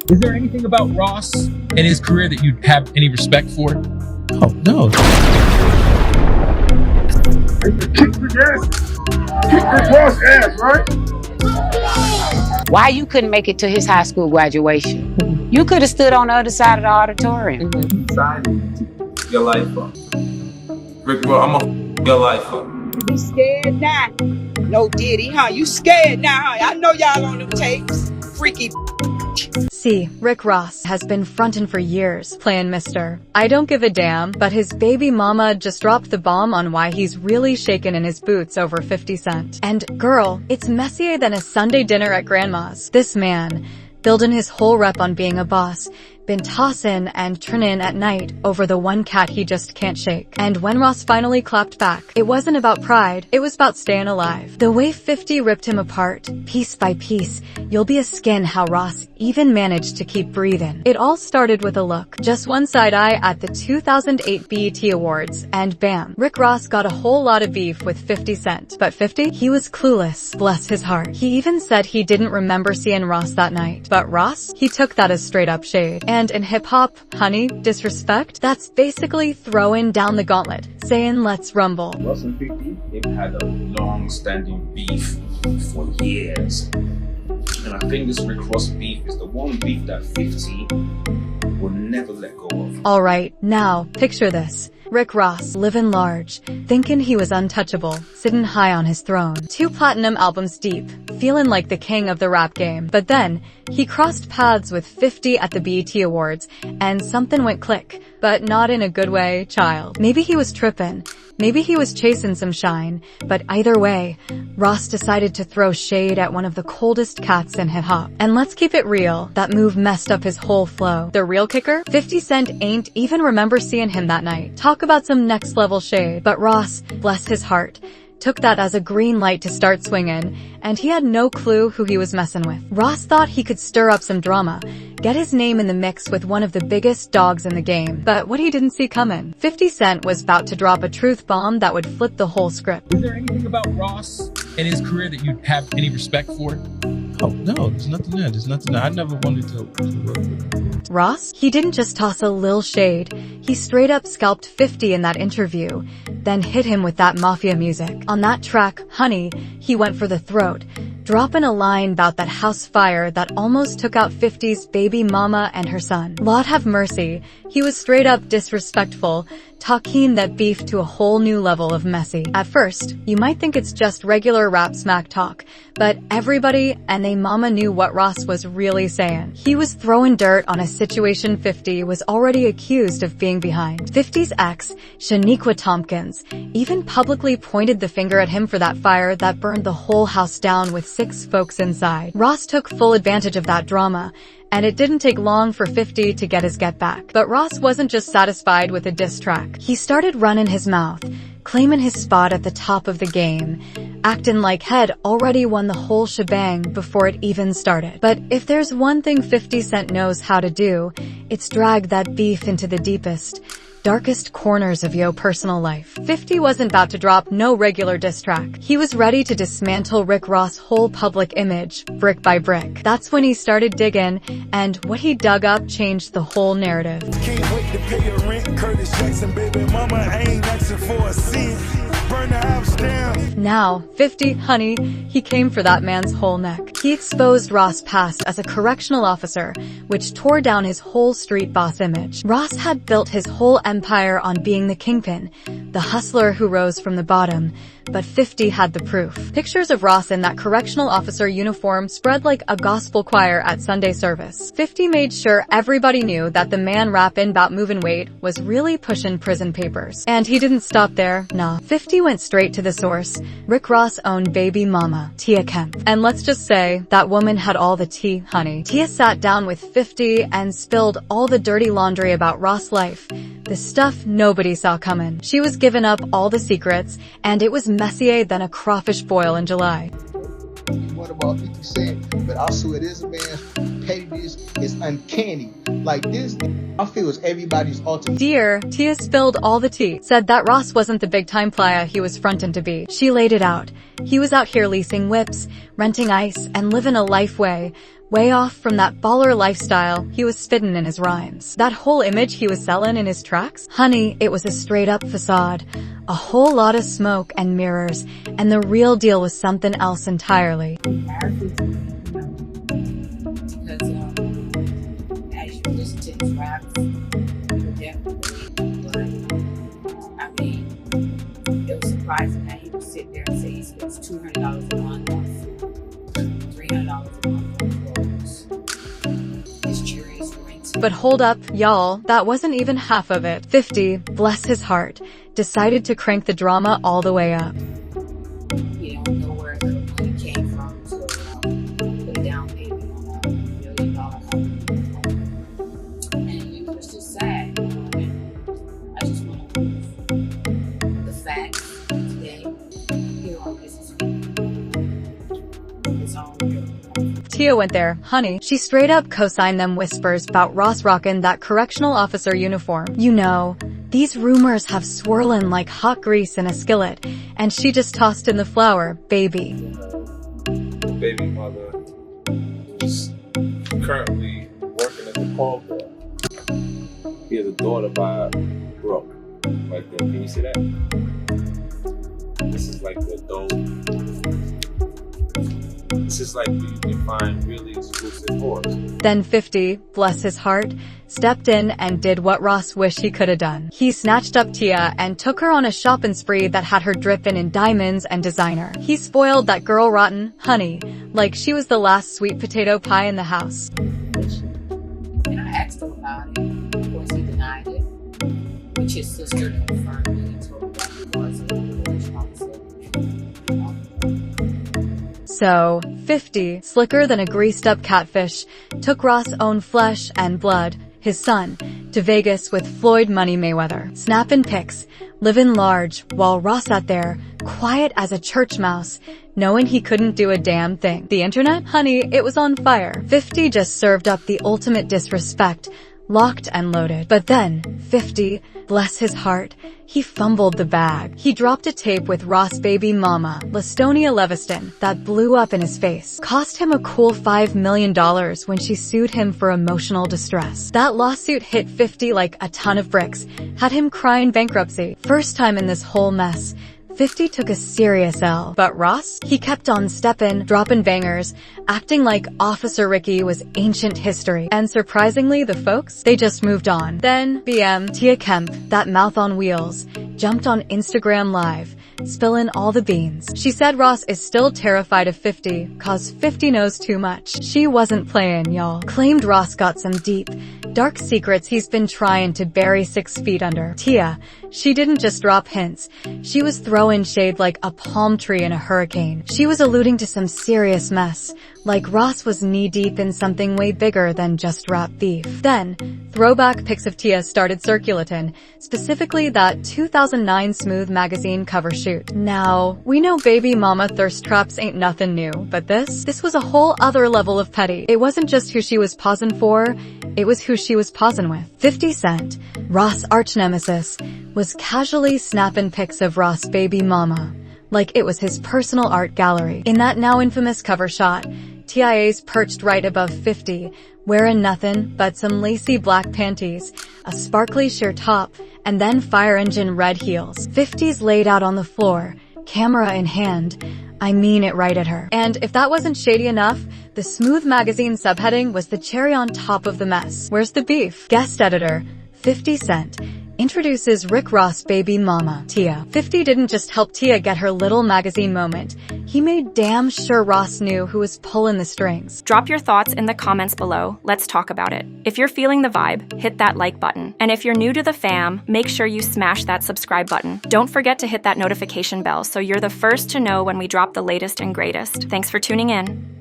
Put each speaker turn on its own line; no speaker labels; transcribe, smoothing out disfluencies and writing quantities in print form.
Is there anything about Ross and his career that you have any respect for?
Oh, no.
Kick the Ross ass, right?
Why you couldn't make it to his high school graduation? You could have stood on the other side of the auditorium.
Your life up. Rick, bro, I'm gonna your life up.
You scared now? No Diddy, huh? You scared now, huh? I know y'all on them tapes. Freaky.
See, Rick Ross has been frontin' for years, playing Mr. I don't give a damn, but his baby mama just dropped the bomb on why he's really shaking in his boots over 50 Cent. And girl, it's messier than a Sunday dinner at grandma's. This man, building his whole rep on being a boss, been tossin' and turnin' at night over the one cat he just can't shake. And when Ross finally clapped back, it wasn't about pride, it was about staying alive. The way 50 ripped him apart, piece by piece, you'll be a skin how Ross even managed to keep breathing. It all started with a look, just one side eye at the 2008 BET Awards, and bam, Rick Ross got a whole lot of beef with 50 Cent. But 50? He was clueless, bless his heart. He even said he didn't remember seeing Ross that night. But Ross? He took that as straight up shade. And in hip-hop, honey, disrespect? That's basically throwing down the gauntlet, saying let's rumble.
Ross and 50, they've had a long-standing beef for years. And I think this Rick Ross beef is the one beef that 50 will never let go of.
Alright, now, picture this. Rick Ross, living large, thinking he was untouchable, sitting high on his throne. 2 platinum albums deep, feeling like the king of the rap game. But then, he crossed paths with 50 at the BET Awards, and something went click. But not in a good way, child. Maybe he was trippin'. Maybe he was chasing some shine. But either way, Ross decided to throw shade at one of the coldest cats in hip-hop. And let's keep it real, that move messed up his whole flow. The real kicker? 50 Cent ain't even remember seeing him that night. Talk about some next-level shade. But Ross, bless his heart, took that as a green light to start swinging, and he had no clue who he was messing with. Ross thought he could stir up some drama, get his name in the mix with one of the biggest dogs in the game. But what he didn't see coming, 50 Cent was about to drop a truth bomb that would flip the whole script.
Is there anything about Ross and his career that you have any respect for?
Oh, no, there's nothing there. There's nothing there. I never wanted to work with him.
Ross? He didn't just toss a lil shade. He straight up scalped 50 in that interview, then hit him with that mafia music. On that track, Honey, he went for the throat, dropping a line about that house fire that almost took out 50's baby mama and her son. Lord have mercy, he was straight up disrespectful, talking that beef to a whole new level of messy. At first, you might think it's just regular rap smack talk, but everybody and they mama knew what Ross was really saying. He was throwing dirt on a situation 50 was already accused of being behind. 50's ex, Shaniqua Tompkins, even publicly pointed the finger at him for that fire that burned the whole house down with 6 folks inside. Ross took full advantage of that drama, and it didn't take long for 50 to get his get back. But Ross wasn't just satisfied with a diss track. He started running his mouth, claiming his spot at the top of the game, acting like he'd already won the whole shebang before it even started. But if there's one thing 50 Cent knows how to do, it's drag that beef into the deepest, darkest corners of your personal life. 50 wasn't about to drop no regular diss track. He was ready to dismantle Rick Ross' whole public image, brick by brick. That's when he started digging, and what he dug up changed the whole narrative.
Can't wait to pay your rent, Curtis Jackson, baby mama, I ain't asking for a cent. Burn the house down.
Now, 50, honey, he came for that man's whole neck. He exposed Ross' past as a correctional officer, which tore down his whole street boss image. Ross had built his whole empire on being the kingpin, the hustler who rose from the bottom, but 50 had the proof. Pictures of Ross in that correctional officer uniform spread like a gospel choir at Sunday service. 50 made sure everybody knew that the man rapping about moving weight was really pushing prison papers. And he didn't stop there, nah. 50 went straight to the source, Rick Ross' own baby mama, Tia Kemp. And let's just say, that woman had all the tea, honey. Tia sat down with 50 and spilled all the dirty laundry about Ross' life, the stuff nobody saw coming. She was giving up all the secrets, and it was messier than a crawfish boil in July.
What about 50 Cent? But also it is a man, pettiness is uncanny. Like this, I feel it's everybody's ultimate.
Dear, Tia spilled all the tea, said that Ross wasn't the big time playa he was frontin' to be. She laid it out. He was out here leasing whips, renting ice, and living a life way, way off from that baller lifestyle he was spittin' in his rhymes. That whole image he was sellin' in his tracks? Honey, it was a straight-up facade. A whole lot of smoke and mirrors, and the real deal was something else entirely.
Because as you listen to his raps, you definitely learn. I mean, it was surprising that he would sit there and say he spends $200 a month on food, $300 a month on clothes. His cherries rent.
But hold up, y'all, that wasn't even half of it. 50, bless his heart, decided to crank the drama all the way up.
You don't know where the money came from to put a down payment on a $1 million home. And it was just sad. And I just want to prove the facts today here on Business Week. It's all real.
Tia went there, honey. She straight up co-signed them whispers about Ross rockin' that correctional officer uniform. You know, these rumors have swirlin' like hot grease in a skillet, and she just tossed in the flour, baby.
Baby mother who's currently working at the call girl. He has a daughter by Brooke. Right there. Can you see that? This is like the adult. This is like where you can find really exclusive whores.
Then 50, bless his heart, stepped in and did what Ross wished he could have done. He snatched up Tia and took her on a shopping spree that had her dripping in diamonds and designer. He spoiled that girl rotten, honey, like she was the last sweet potato pie in the house.
And I asked him about it. Of course, he denied it, which his sister confirmed and he told me that he was a
So, 50, slicker than a greased-up catfish, took Ross' own flesh and blood, his son, to Vegas with Floyd Money Mayweather. Snapping pics, living large, while Ross sat there, quiet as a church mouse, knowing he couldn't do a damn thing. The internet? Honey, it was on fire. 50 just served up the ultimate disrespect, locked and loaded. But then, 50, bless his heart, he fumbled the bag. He dropped a tape with Ross' baby mama, Lastonia Leviston, that blew up in his face. Cost him a cool $5 million when she sued him for emotional distress. That lawsuit hit 50 like a ton of bricks, had him crying bankruptcy. First time in this whole mess. 50 took a serious L. But Ross? He kept on steppin', droppin' bangers, acting like Officer Ricky was ancient history. And surprisingly, the folks? They just moved on. Then, BM, Tia Kemp, that mouth on wheels, jumped on Instagram Live, spillin' all the beans. She said Ross is still terrified of 50, cause 50 knows too much. She wasn't playin', y'all. Claimed Ross got some deep, dark secrets he's been trying to bury 6 feet under. Tia, she didn't just drop hints. She was throwing shade like a palm tree in a hurricane. She was alluding to some serious mess, like Ross was knee-deep in something way bigger than just rap beef. Then, throwback pics of Tia started circulating, specifically that 2009 Smooth magazine cover shoot. Now, we know baby mama thirst traps ain't nothing new, but this was a whole other level of petty. It wasn't just who she was pausing for, it was who she was pausing with. 50 Cent, Ross' arch nemesis, was casually snapping pics of Ross' baby mama, like it was his personal art gallery. In that now infamous cover shot, TIA's perched right above 50, wearing nothing but some lacy black panties, a sparkly sheer top, and then fire engine red heels. 50's laid out on the floor, camera in hand. I mean it right at her. And if that wasn't shady enough, the Smooth magazine subheading was the cherry on top of the mess. Where's the beef? Guest editor, 50 Cent, introduces Rick Ross' baby mama, Tia. 50 didn't just help Tia get her little magazine moment. He made damn sure Ross knew who was pulling the strings.
Drop your thoughts in the comments below. Let's talk about it. If you're feeling the vibe, hit that like button. And if you're new to the fam, make sure you smash that subscribe button. Don't forget to hit that notification bell so you're the first to know when we drop the latest and greatest. Thanks for tuning in.